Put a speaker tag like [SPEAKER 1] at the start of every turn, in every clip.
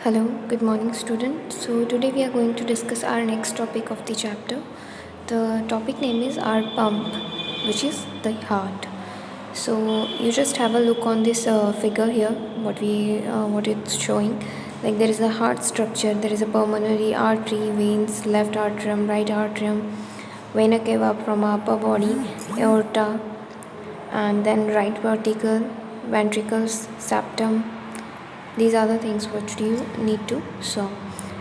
[SPEAKER 1] Hello, good morning, student. So today we are going to discuss our next topic of the chapter. The topic name is our pump, which is the heart. So you just have a look on this figure here. What it's showing. Like there is a heart structure. There is a pulmonary artery, veins, left atrium, right atrium, vena cava from upper body, aorta, and then right ventricles, septum. These are the things which you need to solve.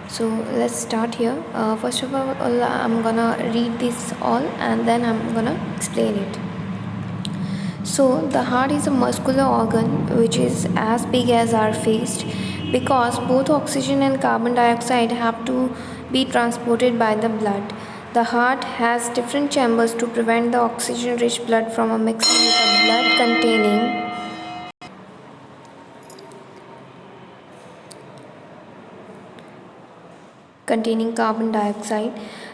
[SPEAKER 1] So let's start here. First of all, I'm gonna read this all and then I'm gonna explain it. So the heart is a muscular organ which is as big as our fist because both oxygen and carbon dioxide have to be transported by the blood. The heart has different chambers to prevent the oxygen rich blood from mixing with the blood containing carbon dioxide.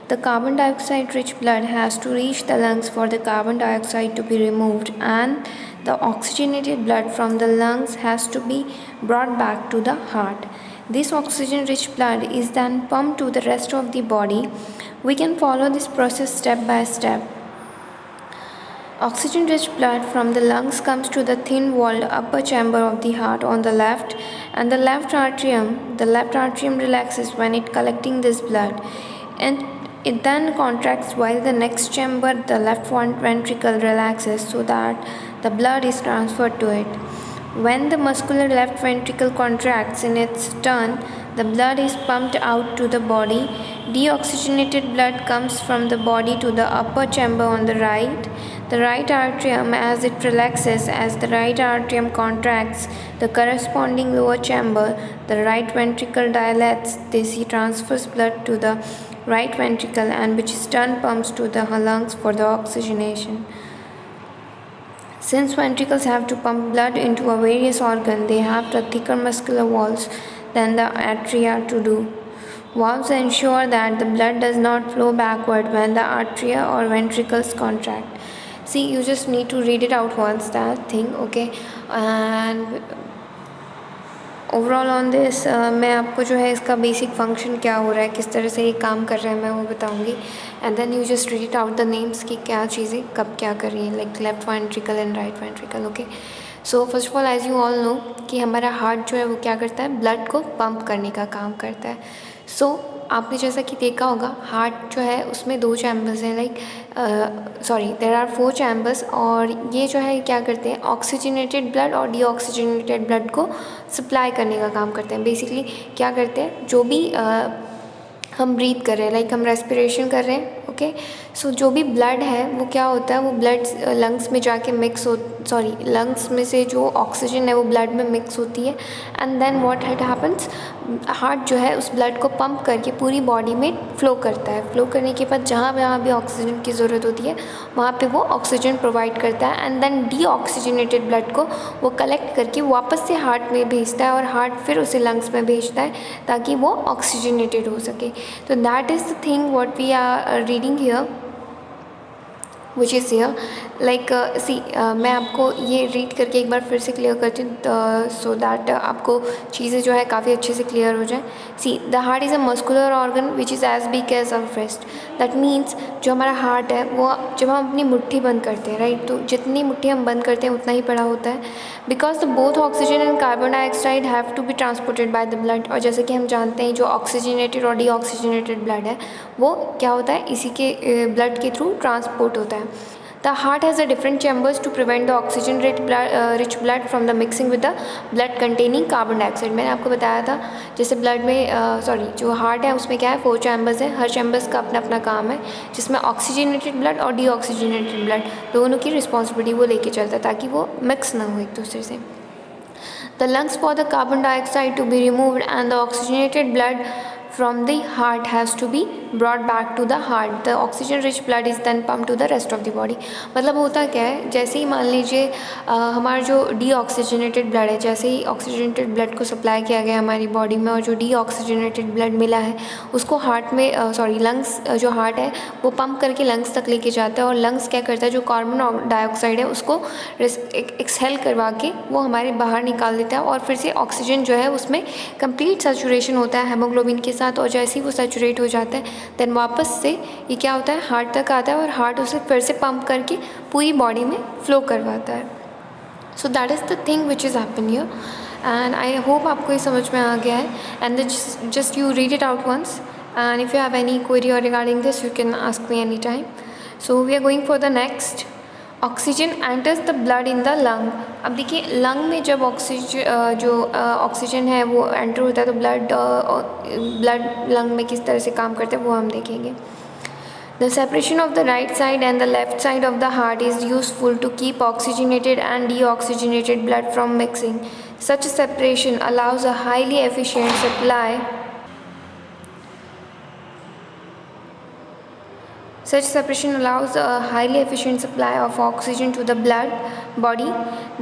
[SPEAKER 1] The carbon dioxide rich blood has to reach the lungs for the carbon dioxide to be removed, and the oxygenated blood from the lungs has to be brought back to the heart. This oxygen rich blood is then pumped to the rest of the body. We can follow this process step by step. Oxygen-rich blood from the lungs comes to the thin-walled upper chamber of the heart on the left, and the left atrium. The left atrium relaxes when it collecting this blood, and it then contracts while the next chamber, the left ventricle, relaxes so that the blood is transferred to it. When the muscular left ventricle contracts in its turn, the blood is pumped out to the body. Deoxygenated blood comes from the body to the upper chamber on the right. The right atrium, as it relaxes, as the right atrium contracts, the corresponding lower chamber, the right ventricle dilates. This transfers blood to the right ventricle, and which is turn pumps to the lungs for the oxygenation. Since ventricles have to pump blood into a various organ, they have the thicker muscular walls than the atria to do. Valves ensure that the blood does not flow backward when the atria or ventricles contract. See, you just need to read it out once, that thing, okay? And overall on this मैं आपको जो है इसका basic function क्या हो रहा है, किस तरह से ये काम कर रहा है, मैं वो बताऊंगी. And then you just read out the names कि क्या चीज़ें कब क्या कर रही हैं, like left ventricle and right ventricle. Okay, so first of all as you all know कि हमारा हार्ट जो है वो क्या करता है, ब्लड को पंप करने का काम करता है. सो आपने जैसा कि देखा होगा, हार्ट जो है उसमें 2 चैम्बर्स हैं, लाइक देर आर 4 चैम्बर्स, और ये जो है क्या करते हैं, ऑक्सीजनेटेड ब्लड और डीऑक्सीजनेटेड ब्लड को सप्लाई करने का काम करते हैं. बेसिकली क्या करते हैं, जो भी हम ब्रीथ कर रहे हैं, लाइक हम रेस्पिरेशन कर रहे हैं, ओके. सो जो भी ब्लड है वो क्या होता है, वो ब्लड लंग्स में जाके लंग्स में से जो ऑक्सीजन है वो ब्लड में मिक्स होती है, and then what happens, heart जो है उस ब्लड को पंप करके पूरी बॉडी में फ़्लो करता है. फ़्लो करने के बाद जहाँ भी ऑक्सीजन की ज़रूरत होती है वहाँ पे वो ऑक्सीजन प्रोवाइड करता है, एंड देन डीऑक्सीजनेटेड ब्लड को वो कलेक्ट करके वापस से हार्ट में भेजता है, और हार्ट फिर उसे लंग्स में भेजता है ताकि वो ऑक्सीजनेटेड हो सके. तो that is the thing what we are reading here, which is here. Like see, मैं आपको ये रीड करके एक बार फिर से क्लियर करती हूँ, सो दैट आपको चीज़ें जो है काफ़ी अच्छे से क्लियर हो जाए. See, the heart is a muscular organ which is as big as a fist. That means जो हमारा हार्ट है वो जब हम अपनी मुट्ठी बंद करते हैं, राइट, तो जितनी मुट्ठी हम बंद करते हैं उतना ही बड़ा होता है, because the both oxygen and carbon dioxide have to be transported by the blood. और जैसे कि हम जानते हैं जो ऑक्सीजनेटेड और डीऑक्सीजनेटेड ब्लड है वो क्या होता है, इसी के ब्लड के थ्रू ट्रांसपोर्ट होता है. The heart has a different chambers to prevent the oxygen-rich blood from the mixing with the blood containing carbon dioxide. मैंने आपको बताया था जैसे ब्लड में जो हार्ट है उसमें क्या है, 4 चैम्बर्स हैं, हर चैम्बर्स का अपना अपना काम है, जिसमें ऑक्सीजनेटेड ब्लड और डीऑक्सीजनेटेड ब्लड दोनों की रिस्पॉन्सिबिलिटी वो लेके चलता है ताकि वो मिक्स ना हो एक दूसरे से. The lungs for the carbon dioxide to be removed and the oxygenated blood from the heart has to be brought back to the heart, the oxygen rich blood is then pump to the rest of the body. मतलब होता क्या है, जैसे ही मान लीजिए हमारा जो deoxygenated blood है, जैसे ही ऑक्सीजनेटेड ब्लड को सप्लाई किया गया हमारी बॉडी में और जो डीऑक्सीजनेटेड ब्लड मिला है उसको हार्ट में लंग्स, जो हार्ट है वो पंप करके लंग्स तक लेके जाता है और लंग्स क्या करता है, जो कार्बन डाइऑक्साइड है उसको एक्सहेल करवा के वो हमारे बाहर निकाल देता है और फिर से ऑक्सीजन जो है उसमें कंप्लीट सैचुरेशन होता है हेमोग्लोबिन के साथ। और जैसे ही वो सैचुरेट हो जाता है देन वापस से ये क्या होता है, हार्ट तक आता है और हार्ट उसे फिर से पंप करके पूरी बॉडी में फ्लो करवाता है। So that is the thing which is happen here and I hope आपको ये समझ में आ गया है। And just you read it out once and if you have any query or regarding this you can ask me any time. So we are going for the next. Oxygen enters the blood in the lung. अब देखिए lung में जब oxygen है वो enter होता है तो blood lung में किस तरह से काम करता है वो हम देखेंगे। The separation of the right side and the left side of the heart is useful to keep oxygenated and deoxygenated blood from mixing. Such separation allows a highly efficient supply Such separation allows a highly efficient supply of oxygen to the body.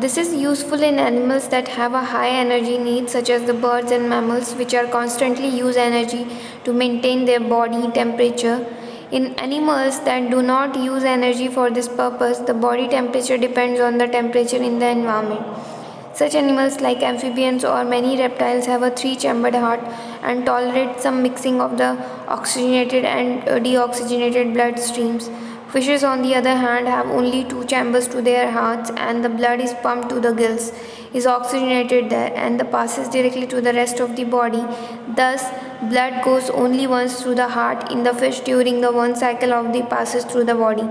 [SPEAKER 1] This is useful in animals that have a high energy need, such as the birds and mammals, which are constantly use energy to maintain their body temperature. In animals that do not use energy for this purpose, the body temperature depends on the temperature in the environment. Such animals like amphibians or many reptiles have a 3-chambered heart and tolerate some mixing of the oxygenated and deoxygenated blood streams. Fishes on the other hand have only 2 chambers to their hearts and the blood is pumped to the gills, is oxygenated there and passes directly to the rest of the body. Thus, blood goes only once through the heart in the fish during the one cycle of the passes through the body.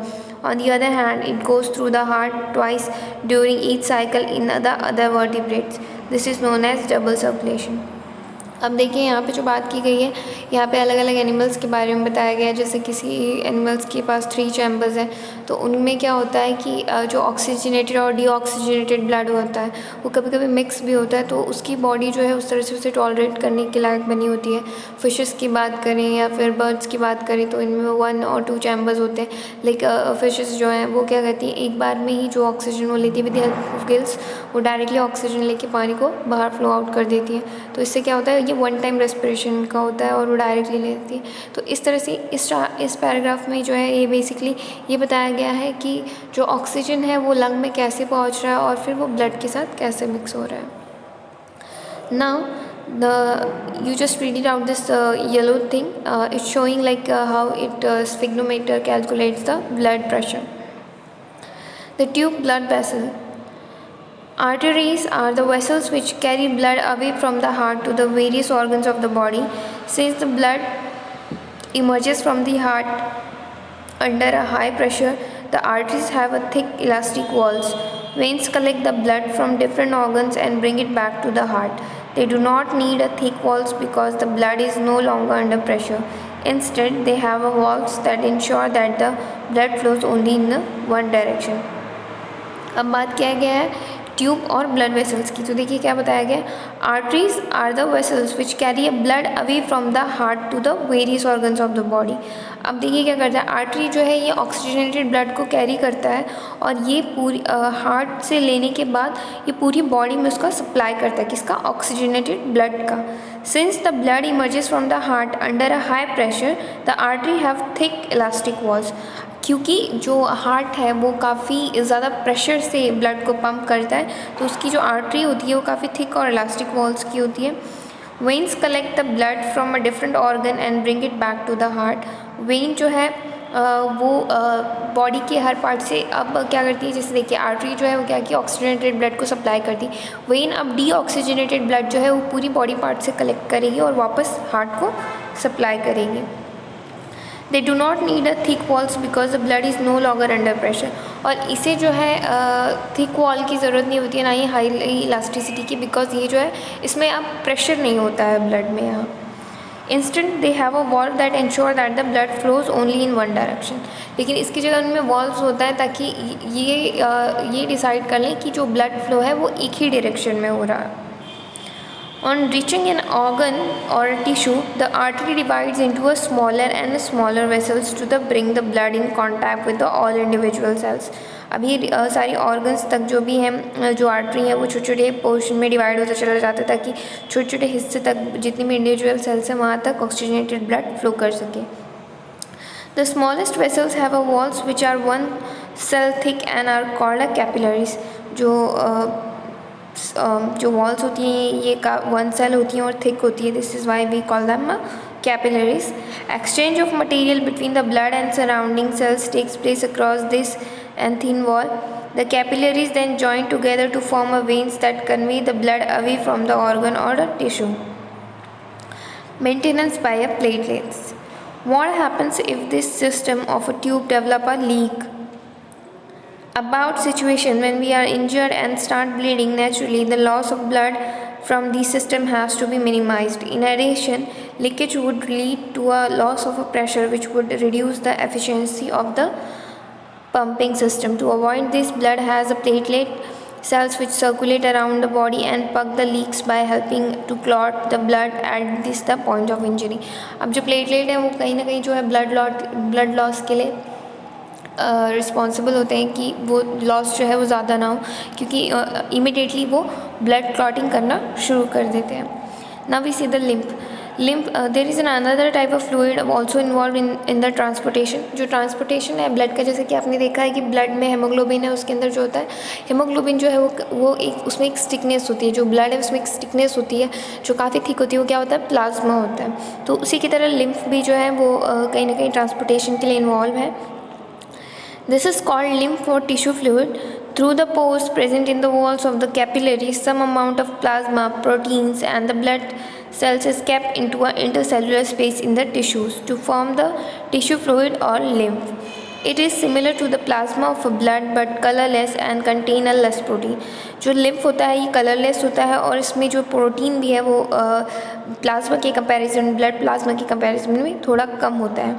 [SPEAKER 1] On the other hand, it goes through the heart twice during each cycle in the other vertebrates. This is known as double circulation. अब देखिए यहाँ पे जो बात की गई है, यहाँ पे अलग अलग एनिमल्स के बारे में बताया गया है। जैसे किसी एनिमल्स के पास 3 चैम्बर्स हैं तो उनमें क्या होता है कि जो ऑक्सीजनेटेड और डीऑक्सीजनेटेड ब्लड होता है वो कभी कभी मिक्स भी होता है, तो उसकी बॉडी जो है उस तरह से उसे टॉलरेट करने के लायक बनी होती है। फिशेस की बात करें या फिर बर्ड्स की बात करें तो इनमें 1 और 2 चैम्बर्स होते हैं, लेकिन फिशेस जो हैं वो क्या करती हैं, एक बार में ही जो ऑक्सीजन वो लेती है with the help of gills, वो डायरेक्टली ऑक्सीजन लेके पानी को बाहर फ्लो आउट कर देती है। तो इससे क्या होता है, ये 1 टाइम रेस्पिरेशन का होता है और वो डायरेक्टली लेती है। तो इस तरह से इस पैराग्राफ में जो है ये बेसिकली ये बताया गया है कि जो ऑक्सीजन है वो लंग में कैसे पहुंच रहा है और फिर वो ब्लड के साथ कैसे मिक्स हो रहा है। Now you just read it out this yellow thing, it's showing like how it sphygmometer calculates the blood pressure. The tube blood vessel. Arteries are the vessels which carry blood away from the heart to the various organs of the body. Since the blood emerges from the heart under a high pressure, the arteries have a thick elastic walls. Veins collect the blood from different organs and bring it back to the heart. They do not need a thick walls because the blood is no longer under pressure. Instead, they have a walls that ensure that the blood flows only in one direction. अब बात किया गया है tube और blood vessels की। तो देखिए क्या बताया गया, arteries are the vessels which carry a blood away from the heart to the various organs of the body. अब देखिए क्या करता है, आर्टरी जो है ये ऑक्सीजनेटेड ब्लड को कैरी करता है और ये पूरी हार्ट से लेने के बाद ये पूरी बॉडी में उसका सप्लाई करता है, किसका, ऑक्सीजनेटेड ब्लड का। Since the blood emerges from the heart under a high pressure, the artery have thick elastic walls. क्योंकि जो हार्ट है वो काफ़ी ज़्यादा प्रेशर से ब्लड को पंप करता है तो उसकी जो आर्टरी होती है वो काफ़ी थिक और इलास्टिक वॉल्स की होती है। Veins collect the blood from a different organ and bring it back to the heart. Vein जो है वो बॉडी के हर पार्ट से अब क्या करती है, जैसे देखिए आर्टरी जो है वो क्या की ऑक्सीजनेटेड ब्लड को सप्लाई करती है, वेन अब डीऑक्सीजनेटेड ब्लड जो है वो पूरी बॉडी पार्ट से कलेक्ट करेगी और वापस हार्ट को सप्लाई करेगी। They do not need a thick walls because the blood is no longer under pressure। और इसे जो है थिक वॉल की ज़रूरत नहीं होती है, ना ही हाई इलास्टिसिटी की, बिकॉज ये जो है इसमें अब प्रेशर नहीं होता है ब्लड में यहाँ। Instant they have a valve that ensure that the blood flows only in one direction. लेकिन इसकी जगह उनमें वॉल्व्स होता है ताकि ये डिसाइड कर लें कि जो ब्लड फ्लो है वो एक ही डायरेक्शन में हो रहा है। On reaching an organ or a tissue, the artery divides into a smaller and smaller vessels to bring the blood in contact with the all individual cells. अब ये सारी ऑर्गन्स तक जो भी हैं, जो आर्टरी हैं, वो छोटे छोटे पोर्शन में डिवाइड होता चला जाता है ताकि छोटे छोटे हिस्से तक जितनी भी इंडिविजुअल सेल्स हैं वहाँ तक ऑक्सीजनेटेड ब्लड फ्लो कर सके. The smallest vessels have a walls which are 1 cell thick and are called a capillaries. जो वॉल्स होती हैं ये 1 cell होती हैं और थिक होती है. This is why we call them capillaries. Exchange of material between the blood and surrounding cells takes place across this and thin wall. The capillaries then join together to form a veins that convey the blood away from the organ or the tissue. Maintenance by a platelets. What happens if this system of a tube develop a leak? About situation when we are injured and start bleeding naturally, the loss of blood from the system has to be minimized. In addition, leakage would lead to a loss of a pressure which would reduce the efficiency of the pumping system. To avoid this, blood has a platelet cells which circulate around the body and plug the leaks by helping to clot the blood at this the point of injury. अब जो platelet है वो कहीं ना कहीं जो है blood loss के लिए रिस्पॉन्सिबल होते हैं कि वो लॉस जो है वो ज़्यादा ना हो, क्योंकि इमिडिएटली वो ब्लड क्लॉटिंग करना शुरू कर देते हैं. Now we see the lymph. There is an another type of fluid also involve in the transportation. जो ट्रांसपोर्टेशन है ब्लड का, जैसे कि आपने देखा है कि ब्लड में हेमोग्लोबिन है, उसके अंदर जो होता है हेमोग्लोबिन जो है वो एक उसमें एक स्टिकनेस होती है. जो ब्लड है उसमें एक स्टिकनेस होती है जो काफ़ी थिक होती है. वो क्या होता है? प्लाज्मा होता है. तो उसी की तरह लिम्फ भी जो है वो कहीं ना कहीं ट्रांसपोर्टेशन के लिए इन्वॉल्व है. This is called lymph or tissue fluid. Through the pores present in the walls of the capillaries, some amount of plasma, proteins, and the blood cells is kept into an intercellular space in the tissues to form the tissue fluid or lymph. It is similar to the plasma of blood but colorless and contain a less protein. जो lymph होता है ये colorless होता है और इसमें जो protein भी है वो प्लाज्मा के कंपैरिजन, ब्लड प्लाज्मा के कंपैरिजन में थोड़ा कम होता है.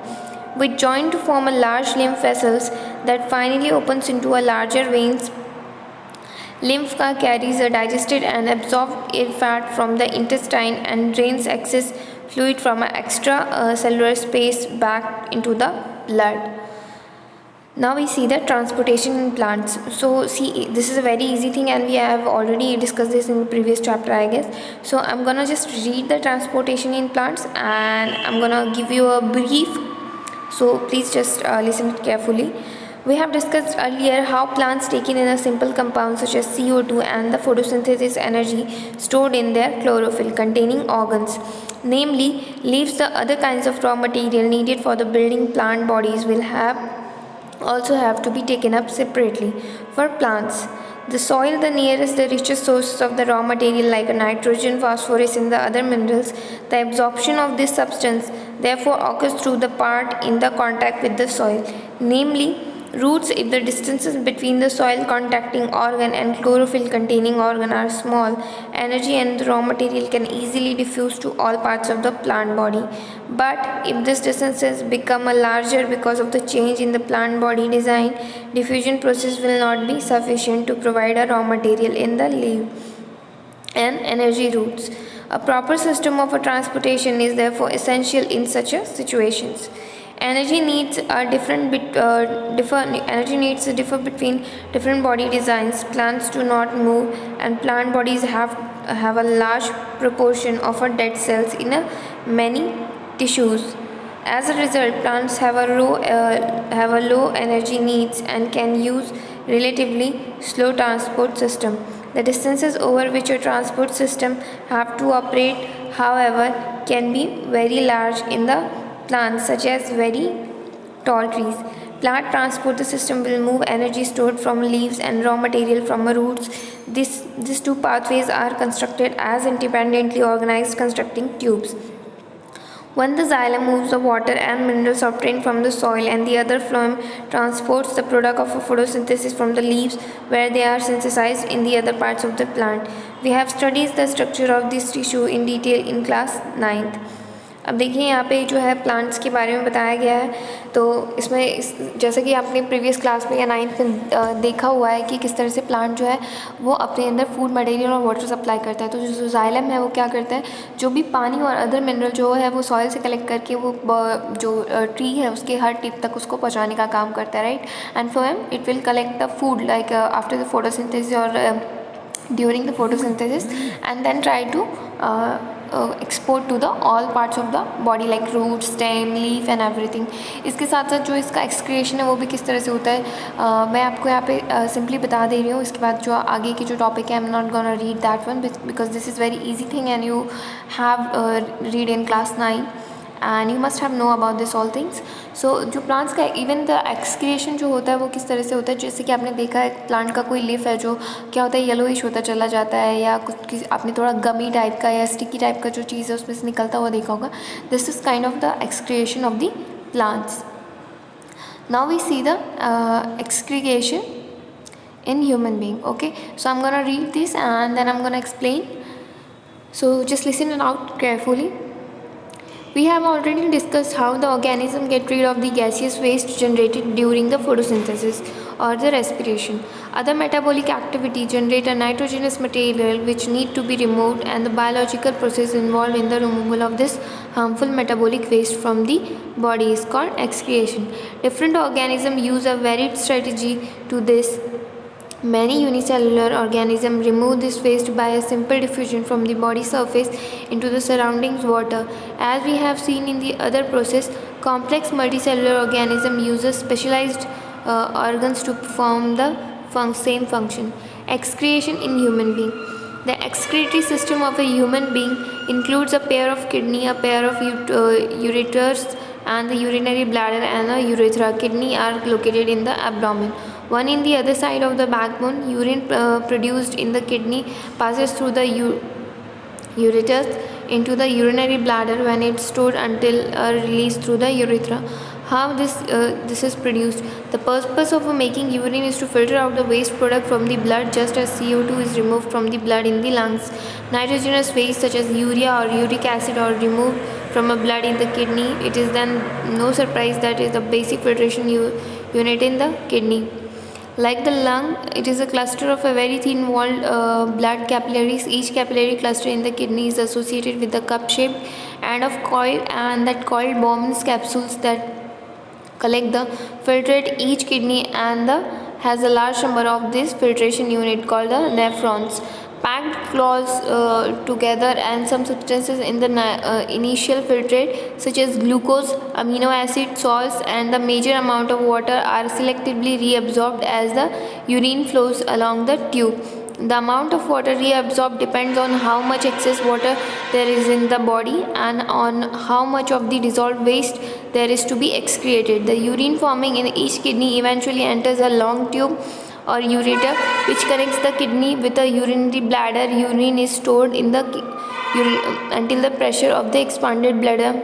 [SPEAKER 1] Which join to form a large lymph vessels that finally opens into a larger veins. Lymph carries a digested and absorbed fat from the intestine and drains excess fluid from an extra cellular space back into the blood. Now we see the transportation in plants. So see, this is a very easy thing and we have already discussed this in the previous chapter, I guess. So I'm gonna just read the transportation in plants and I'm gonna give you a brief. So please just listen carefully. We have discussed earlier how plants take in a simple compound such as CO2 and the photosynthesis energy stored in their chlorophyll containing organs. Namely, leaves the other kinds of raw material needed for the building plant bodies will also have to be taken up separately. For plants, the soil, the nearest the richest sources of the raw material like nitrogen, phosphorus and the other minerals, the absorption of this substance therefore occurs through the part in the contact with the soil. Namely, roots, if the distances between the soil contacting organ and chlorophyll containing organ are small, energy and the raw material can easily diffuse to all parts of the plant body. But if these distances become larger because of the change in the plant body design, diffusion process will not be sufficient to provide a raw material in the leaf and energy roots. A proper system of transportation is therefore essential in such situations. Energy needs differ between different body designs. Plants do not move, and plant bodies have a large proportion of dead cells in many tissues. As a result, plants have a low energy needs and can use relatively slow transport system. The distances over which a transport system have to operate, however, can be very large in the plants, such as very tall trees. Plant transport system will move energy stored from leaves and raw material from roots. These two pathways are constructed as independently organized constructing tubes. One, the xylem moves the water and minerals obtained from the soil, and the other phloem transports the product of photosynthesis from the leaves where they are synthesized in the other parts of the plant. We have studied the structure of this tissue in detail in class 9th. अब देखिए यहाँ पे जो है plants के बारे में बताया गया है, तो इसमें जैसे कि आपने प्रीवियस क्लास में या 9th में देखा हुआ है कि किस तरह से प्लांट जो है वो अपने अंदर फूड मटेरियल और वाटर सप्लाई करता है। तो जो जाइलम है वो क्या करता है, जो भी पानी और अदर मिनरल जो है वो सॉइल से कलेक्ट करके वो जो ट्री है उसके हर टिप तक उसको पहुँचाने का काम करता है, right. And from it will collect the food like after the photosynthesis और during the photosynthesis, and then try to export to the all parts of the body like root, stem, leaf and everything। इसके साथ साथ जो इसका excretion है वो भी किस तरह से होता है, मैं आपको यहाँ पे सिंपली बता दे रही हूँ। इसके बाद जो आगे की जो टॉपिक है, I am not gonna read that one because this is very easy thing and you have read in class 9 and you must have know about this all things. सो जो प्लांट्स का इवन द एक्सक्रिएशन जो होता है वो किस तरह से होता है, जैसे कि आपने देखा है प्लांट का कोई लीफ है जो क्या होता है येलोइश होता चला जाता है, या कुछ आपने थोड़ा गमी टाइप का या स्टिकी टाइप का जो चीज़ है उसमें से निकलता हुआ देखा होगा। This is kind of the excretion of the plants. Now we see the excretion in human being। Okay, so I'm gonna read this and then I'm gonna explain, so just listen it out carefully। We have already discussed how the organism get rid of the gaseous waste generated during the photosynthesis or the respiration. Other metabolic activity generate a nitrogenous material which need to be removed, and the biological process involved in the removal of this harmful metabolic waste from the body is called excretion. Different organisms use a varied strategy to this. Many unicellular organisms remove this waste by a simple diffusion from the body surface into the surrounding water. As we have seen in the other process, complex multicellular organisms use specialized organs to perform the same function. Excretion in human being. The excretory system of a human being includes a pair of kidney, a pair of ureters, and the urinary bladder and a urethra. Kidney are located in the abdomen, one in the other side of the backbone. Urine produced in the kidney passes through the ureters into the urinary bladder when it's stored until released through the urethra. How this is produced? The purpose of making urine is to filter out the waste product from the blood, just as CO2 is removed from the blood in the lungs. Nitrogenous waste such as urea or uric acid are removed from a blood in the kidney. It is then no surprise that is the basic filtration unit in the kidney. Like the lung, it is a cluster of a very thin-walled blood capillaries. Each capillary cluster in the kidney is associated with the cup-shaped end of coil, and that coiled Bowman's capsules that collect the filtrate. Each kidney and has a large number of this filtration unit called the nephrons, packed close together, and some substances in the initial filtrate such as glucose, amino acid, salts and the major amount of water are selectively reabsorbed as the urine flows along the tube. The amount of water reabsorbed depends on how much excess water there is in the body and on how much of the dissolved waste there is to be excreted. The urine forming in each kidney eventually enters a long tube or ureter which connects the kidney with the urinary bladder. Urine is stored in the until the pressure of the expanded bladder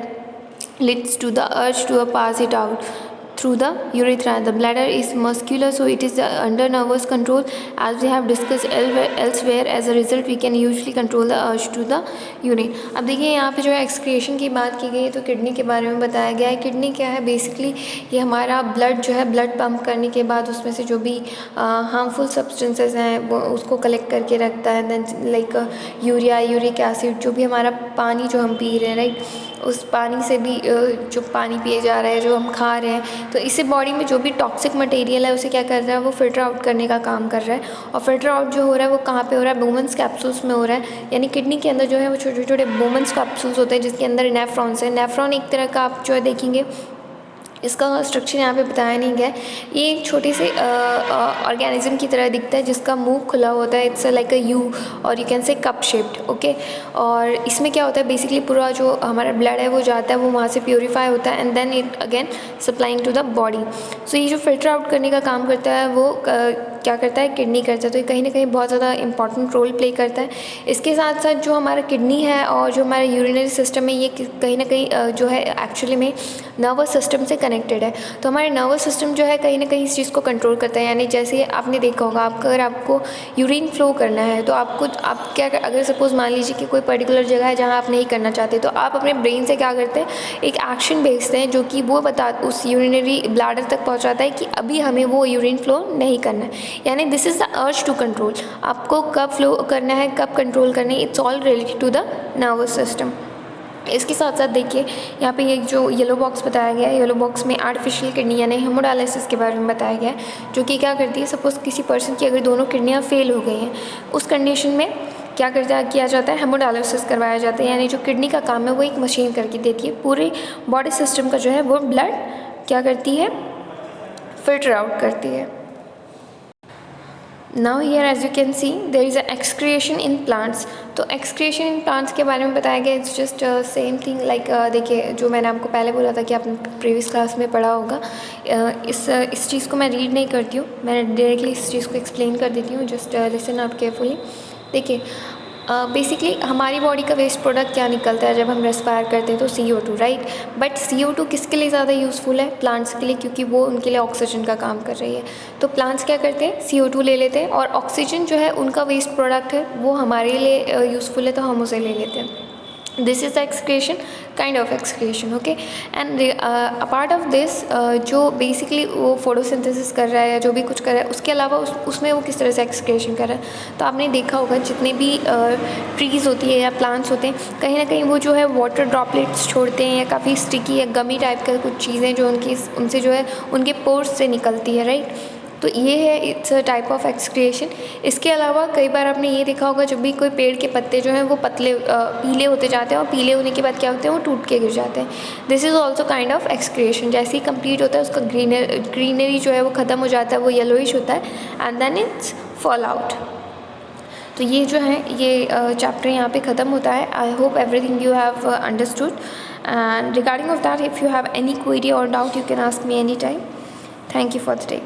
[SPEAKER 1] leads to the urge to pass it out through the urethra. The bladder is muscular, so it is under nervous control, as we have discussed elsewhere. As a result, we can usually control the urge to the urine. अब देखिए यहाँ पे जो है excretion की बात की गई है, तो किडनी के बारे में बताया गया है। किडनी क्या है, बेसिकली ये हमारा ब्लड जो है, ब्लड पंप करने के बाद उसमें से जो भी हार्मफुल सब्सटेंसेस हैं वो उसको कलेक्ट करके रखता है। Then like urea, uric acid, जो भी हमारा पानी जो हम पी रहे हैं, राइट, उस पानी से भी जो पानी पिए जा रहा है, जो हम खा रहे हैं, तो इससे बॉडी में जो भी टॉक्सिक मटेरियल है उसे क्या कर रहा है, वो फिल्टर आउट करने का काम कर रहा है। और फिल्टर आउट जो हो रहा है वो कहाँ पे हो रहा है, बोमन्स कैप्सूल्स में हो रहा है। यानी किडनी के अंदर जो है वो छोटे छोटे बोमन्स कैप्सूल्स होते हैं जिसके अंदर नेफ्रॉन्स है। नेफ्रॉन एक तरह का आप जो है देखेंगे, इसका स्ट्रक्चर यहाँ पे बताया नहीं गया है। ये एक छोटे से ऑर्गेनिज्म की तरह दिखता है जिसका मुंह खुला होता है। इट्स लाइक अ यू और you can say cup shaped, okay. और इसमें क्या होता है, बेसिकली पूरा जो हमारा ब्लड है वो जाता है, वो वहाँ से प्योरीफाई होता है and then it again supplying to the body. सो ये जो फिल्टर आउट करने का काम करता है वो क्या करता है, किडनी करता है। तो ये कहीं ना कहीं बहुत ज़्यादा इंपॉर्टेंट रोल प्ले करता है। इसके साथ साथ जो हमारा किडनी है और जो हमारा यूरिनरी सिस्टम है, ये कहीं ना कहीं जो है एक्चुअली में नर्वस सिस्टम से कनेक्टेड है। तो हमारे नर्वस सिस्टम जो है कहीं ना कहीं इस चीज़ को कंट्रोल करता है। यानी जैसे आपने देखा होगा, अगर आपको यूरिन फ्लो करना है तो आप क्या अगर सपोज़ मान लीजिए कि कोई पर्टिकुलर जगह है जहाँ आप नहीं करना चाहते, तो आप अपने ब्रेन से क्या करते हैं, एक एक्शन भेजते हैं जो कि वो उस यूरिनरी ब्लैडर तक पहुँचाता है कि अभी हमें वो यूरिन फ्लो नहीं करना है। यानी this is the urge to control. आपको कब फ्लो करना है, कब कंट्रोल करना है, it's all related to the nervous system. इसके साथ साथ देखिए यहाँ पे एक जो येलो बॉक्स बताया गया है, येलो बॉक्स में आर्टिफिशियल किडनी यानी हेमोडायलिसिस के बारे में बताया गया है, जो कि क्या करती है, सपोज़ किसी पर्सन की अगर दोनों किडनियाँ फेल हो गई हैं, उस कंडीशन में क्या किया जाता है, हेमोडायलिसिस करवाया जाता है। यानी जो किडनी का काम है वो एक मशीन करके देती है, पूरे बॉडी सिस्टम का जो है वो ब्लड क्या करती है, फिल्टर आउट करती है। Now here as you can see there is a excretion in plants. तो एक्सक्रिएशन इन प्लांट्स के बारे में बताया गया, it's just same thing like देखिए जो मैंने आपको पहले बोला था कि आपने प्रीवियस क्लास में पढ़ा होगा। इस चीज़ को मैं रीड नहीं करती हूँ, मैं डायरेक्टली इस चीज़ को एक्सप्लेन कर देती हूँ। Just listen out carefully. देखिए बेसिकली हमारी बॉडी का वेस्ट प्रोडक्ट क्या निकलता है जब हम रेस्पायर करते हैं, तो CO2, राइट। बट CO2 किसके लिए ज़्यादा यूज़फुल है, प्लांट्स के लिए, क्योंकि वो उनके लिए ऑक्सीजन का काम कर रही है। तो प्लांट्स क्या करते हैं, CO2 ले लेते हैं, और ऑक्सीजन जो है उनका वेस्ट प्रोडक्ट है, वो हमारे लिए यूज़फुल है, तो हम उसे ले लेते हैं। This is the excretion, kind of excretion, okay. And apart of this जो बेसिकली वो फोटोसिंथेसिस कर रहा है या जो भी कुछ कर रहा है, उसके अलावा उसमें वो किस तरह से एक्सक्रिएशन कर रहा है। तो आपने देखा होगा जितने भी ट्रीज़ होती है या प्लांट्स होते हैं, कहीं ना कहीं वो जो है वाटर ड्रॉपलेट्स छोड़ते हैं, या काफ़ी स्टिकी या गमी टाइप का कुछ चीज़ें जो उनसे जो है उनके पोर्स से निकलती है, राइट। तो ये है, it's a type of excretion. इसके अलावा कई बार आपने ये देखा होगा, जब भी कोई पेड़ के पत्ते जो हैं वो पीले होते जाते हैं, और पीले होने के बाद क्या होते हैं, वो टूट के गिर जाते हैं। This is also kind of excretion. जैसे ही कंप्लीट होता है उसका ग्रीनरी जो है वो ख़त्म हो जाता है, वो येलोइश होता है, and then it's fall out. तो ये जो है ये चैप्टर यहाँ पे ख़त्म होता है। I hope everything you have understood, and regarding of that if you have any query or doubt you can ask me any time. Thank you for the day.